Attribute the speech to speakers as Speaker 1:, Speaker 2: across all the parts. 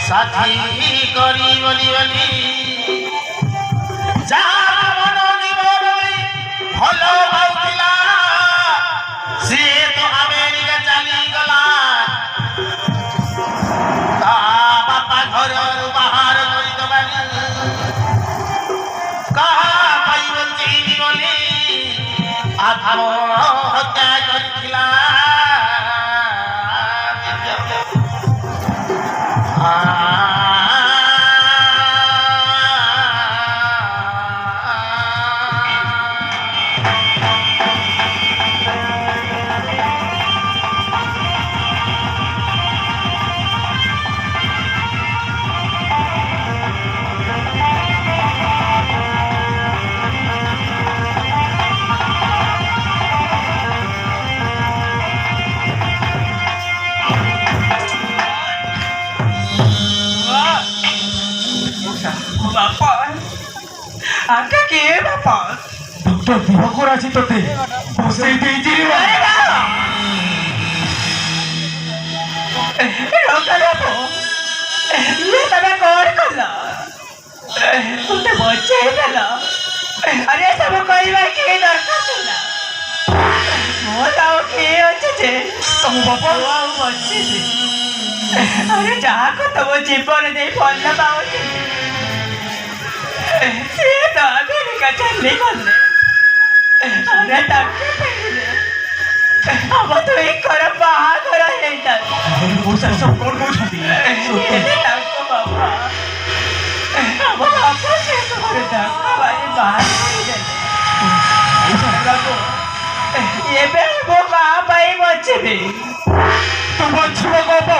Speaker 1: সাথী করি বলি বলি যা মন জীবনই ভালো পাউଥିଲା সে তো আমেরিকা চালি গলা তা বাপা ঘরରୁ ବାହାର କରିଦେବାନି କାହା ପାଇଁ ବଞ୍ଚେଇବି ବୋଲି ଆତ୍ମହତ୍ୟା କରିଥିଲା
Speaker 2: Ada ke bapak?
Speaker 3: Dokter Diwakor aja tote. Bosai deji ni wah.
Speaker 2: Rokan apa? Ye tama kor kala. Unte bocce kala. Are सब कहवा के दरकार थला. मो जाओ के अछि जे
Speaker 3: Kamu bapa?
Speaker 2: बाबा बच्चे दे. अरे जहाँ को तब जीवन दे फल पाओ ସିଏ ତ ଆମେରିକା ଚାଲିଗଲେ ଆରେ ତାଙ୍କେ କହିଲେ ଆମ ଦୁଇଙ୍କର ବାହାଘର ହେଇଥାନ୍ତା
Speaker 3: Bosai सब कौन कौन छाती?
Speaker 2: ହେଲେ ତାଙ୍କ ବାପା ଆମ ବାପା ସେ ଘରେ ତାଙ୍କ ଭାଇ ବାହାଘର ହେଇଗଲେ ଏବେ ମୋ ମା ପାଇଁ ବଞ୍ଚିବି
Speaker 3: ତୁ ବଞ୍ଚିବ ବାପ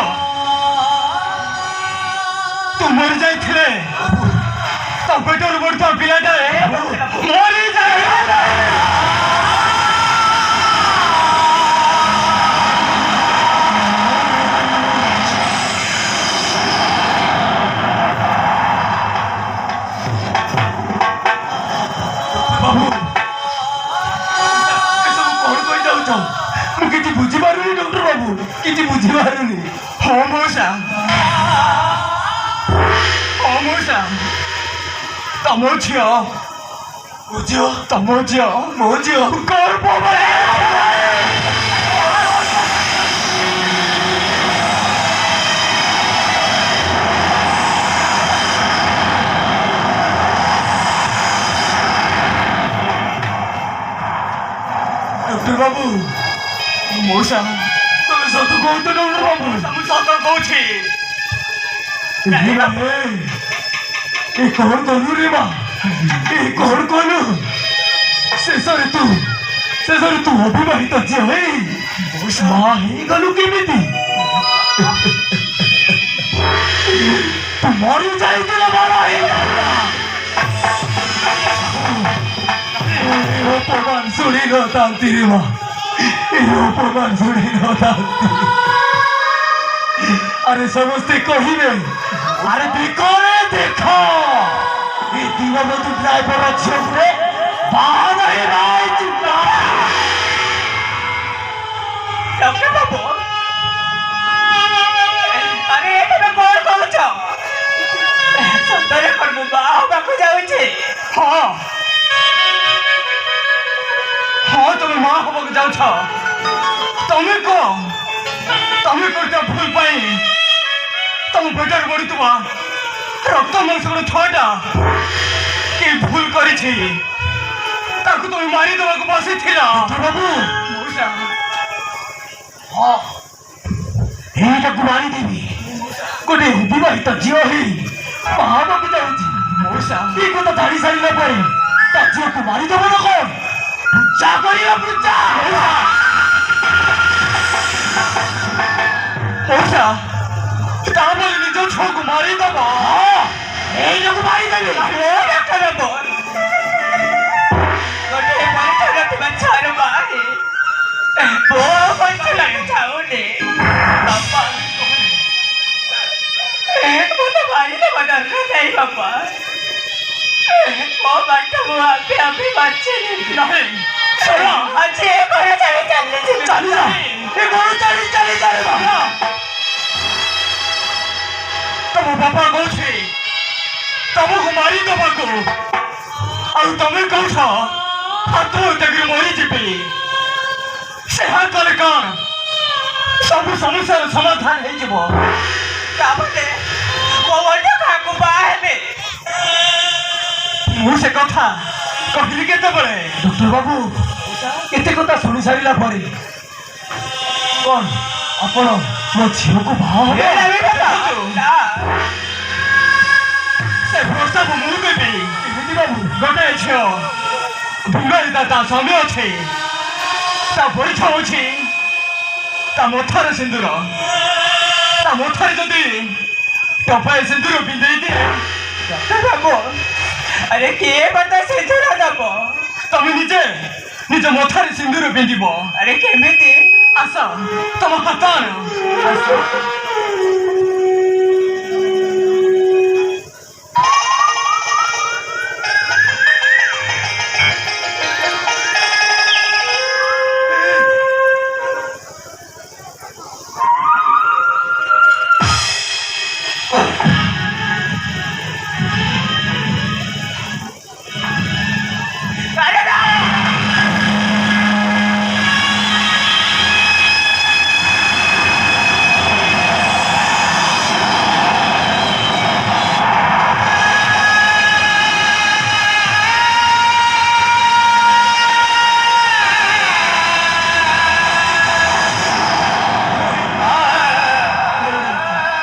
Speaker 3: ତୁ ମରି ଯାଇଥିଲେ ତା ପେଟରୁ ବଢୁଥିବା ପିଲାଟା ମରି ଯାଏ ବାବୁ ଏସବୁ କଣ କହିଯାଉଛ ମୁଁ କିଛି ବୁଝିପାରୁନି ଡକ୍ଟର ବାବୁ କିଛି ବୁଝିପାରୁନି ହଁ ମଉସା ତମ ଝିଅ ତମ ଝିଅ ମୋ ଝିଅ ଗର୍ବ ଡକ୍ଟର ବାବୁ ମଉସା ତମେ ସତ କହୁଛ ଡକ୍ଟର ବାବୁ ମୁଁ ସତ କହୁଛି ଏ କଣ କଲୁ ରେ ମା ଏ କଣ କଲୁ ଶେଷରେ ତୁ ଅବିବାହିତ ଝିଅ ହେଇ ମା ହେଇଗଲୁ କେମିତି ତୁ ମରି ଯାଇଥିଲା ବଡ ଅପମାନ ଶୁଣି ନଥାନ୍ତି ରେ ମା ଏ ଅପମାନ ଶୁଣି ନଥାନ୍ତି ଆରେ ସମସ୍ତେ କହିବେ ଆରେ ଦେଖ ଏ ଦିନବତୀ ଡ୍ରାଇଭର ଝିଅରେ ବାହାନ ହେଇଛି
Speaker 2: ଡକ୍ଟର ବାବୁ ଆରେ ତମେ କଣ କହୁଛ ସତରେ କଣ ମୁଁ ବାହା ହବାକୁ ଯାଉଛି
Speaker 3: ହଁ ତମେ ମା ହବାକୁ ଯାଉଛ ତମେ କରିଥିବା ଭୁଲ ପାଇଁ ତମ ପେଟରେ ବଢୁଥିବା ରକ୍ତ ମାଂସର ଛୁଆଟା କି ଭୁଲ କରିଛି ତାକୁ ତମେ ମାରିଦେବାକୁ ବସିଥିଲ ବାବୁ ହଁ ଏଇଟାକୁ ମାରିଦେବି ଗୋଟେ ବିବାହିତ ଝିଅ ହେଇ ବାହା ହବାକୁ ଯାଉଛି ଏ କଥା ଜାଣି ସାରିଲା ପରେ ତା ଝିଅକୁ ମାରିଦେବ ନା କଣ ପୂଜା କରିବା ପୂଜା ତା ବୋଲି ନିଜ ଛୁଆକୁ ମାରିଦେବ ଏଇ ଲୋକ ମାରିଦେବେ
Speaker 2: ଗୋଟେ ପରୀକ୍ଷା ଥିବା ଛାର ବାହାରେ ବୋଉ ବଞ୍ଚିବାକୁ ଚାହୁଁନି ବାପା ମୁଁ ତ ମାରିଦେବା ଦରକାର ନାହିଁ ବାପା ମୋ ବାଟ ମୁଁ ଆପେ ଆପେ ବାଛିଲି
Speaker 3: ନାହିଁ ଶୁଣ
Speaker 2: ଆଜି ଏ ଘର ଛାଡ଼ି ଚାଲିଯିବି
Speaker 3: ଚାଲିଲା ଏ ଘର ଚାଲି ଚାଲି ଚାଲିଲା ତମ ବାପା କହୁଛି ତମକୁ ମାରିଦେବାକୁ ଆଉ ତମେ କହୁଛ ଆତ୍ମହତ୍ୟାକୁ ମରିଯିବି ସେହା କଲେ କ'ଣ ସବୁ ସମସ୍ୟାର ସମାଧାନ ହେଇଯିବ
Speaker 2: ତାପରେ ମୋ ଅନ୍ୟ କାହାକୁ ବାହା ହେବେ
Speaker 3: ମୁଁ ସେ କଥା କହିଲି କେତେବେଳେ ଡକ୍ଟର ବାବୁ ଏତେ କଥା ଶୁଣି ସାରିଲା ପରେ କ'ଣ ଆପଣ ମୋ ଝିଅକୁ ବାହା
Speaker 2: ଏ
Speaker 3: ହେବେ
Speaker 2: ନବୀନ ବାବୁ, ନା।
Speaker 3: ସେ ପ୍ରସ୍ତାବ ମୁଁ ଦେବି ଏମିତି ବାବୁ ଗୋଟେ ଝିଅ ବିବାହିତା ତା ସ୍ୱାମୀ ଅଛି ତା ପରୀକ୍ଷା ଅଛି ତା ମଥାରେ ସିନ୍ଦୁର ତା ମଥାରେ ଯଦି ଟପାଏ ସିନ୍ଦୁର ପିନ୍ଧେଇ ଦିଏ
Speaker 2: ଡକ୍ଟର ବାବୁ ଆରେ କିଏ ମତେ ସିନ୍ଦୁର ଦବ
Speaker 3: ତମେ ନିଜେ ନିଜ ମଥାରେ ସିନ୍ଦୁର ପିନ୍ଧିବ
Speaker 2: ଆରେ କେମିତି
Speaker 3: ଆସ ତମ ହାତ ଆଣ ଆସ
Speaker 2: ଆରେ ନା!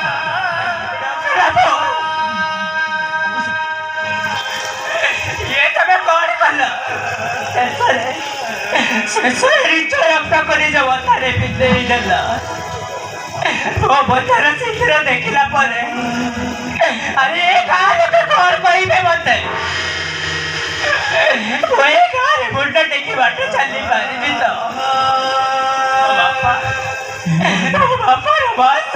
Speaker 2: ଡକ୍ଟର ବାବୁ, ଇଏ ତମେ କ'ଣ କଲ ଶେଷରେ ନିଜ ରକ୍ତ କରି ନିଜ ମଥାରେ ପିନ୍ଧେଇ ଦେଲ ମୋ ମଥାର ସିନ୍ଦୁର ଦେଖିଲା ପରେ ଆରେ ଏ ଗାଁ ଲୋକ କ'ଣ କହିବେ ମତେ ମୁଁ ଏ ଗାଁରେ ମୁଣ୍ଡ ଟେକି ବାଟ ଚାଲି ପାରିବି ତ ବାପାର ବୟସ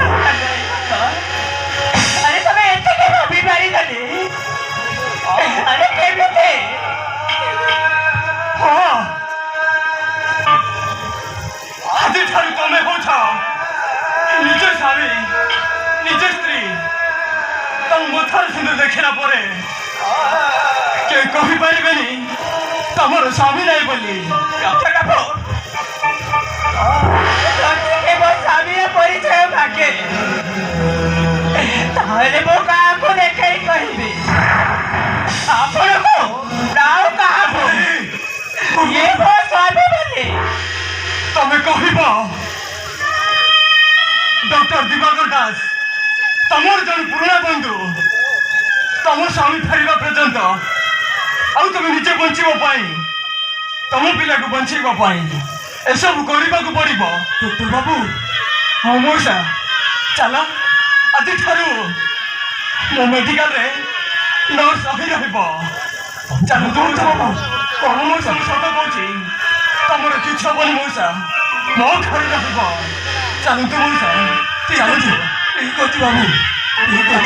Speaker 2: ଆରେ ତମେ ଏତିକି ଭାବି ପାରିଲନି ଆରେ କେମିତି
Speaker 3: ହଁ ଆଜିଠାରୁ ତମେ ହଉଛ ନିଜ ସ୍ୱାମୀ ନିଜ ସ୍ତ୍ରୀ ତମ ମଥାରେ ସିନ୍ଦୁର ଦେଖିଲା ପରେ କେହି କହିପାରିବେନି ତମର ସ୍ୱାମୀ ନାହିଁ ବୋଲି
Speaker 2: ଡକ୍ଟର ବାବୁ ଯଦି ମୋ ସ୍ୱାମୀର ପରିଚୟ ମାଗେ ତାହେଲେ ମୁଁ କାହାକୁ ଦେଖେଇ କହିବି ଆପଣଙ୍କୁ ନା ଆଉ କାହାକୁ ଇଏ ମୋ ସ୍ୱାମୀ ବୋଲି
Speaker 3: ତମେ କହିବ ଡକ୍ଟର ଦିବାକର ଦାସ ତମର ଜଣେ ପୁରୁଣା ବନ୍ଧୁ ତମ ସ୍ୱାମୀ ଫେରିବା ପର୍ଯ୍ୟନ୍ତ ଆଉ ତମେ ନିଜେ ବଞ୍ଚିବା ପାଇଁ ତମ ପିଲାକୁ ବଞ୍ଚେଇବା ପାଇଁ ଏସବୁ କରିବାକୁ ପଡ଼ିବ ଡକ୍ଟର ବାବୁ ହଁ ମଉସା ଚାଲ ଆଜିଠାରୁ ମୋ ମେଡିକାଲରେ ନର୍ସ ରହି ରହିବ ଚାଲନ୍ତୁ ମଉସା ବାବୁ କ'ଣ ମଉସା ମୁଁ ସତ କହୁଛି ତମର କିଛି ହବନି ମଉସା ମୋ ଘରେ ରହିବ ଚାଲନ୍ତୁ ମଉସା ଚାଲନ୍ତୁ ଠିକ ଅଛି ବାବୁ ଠିକ ଅଛି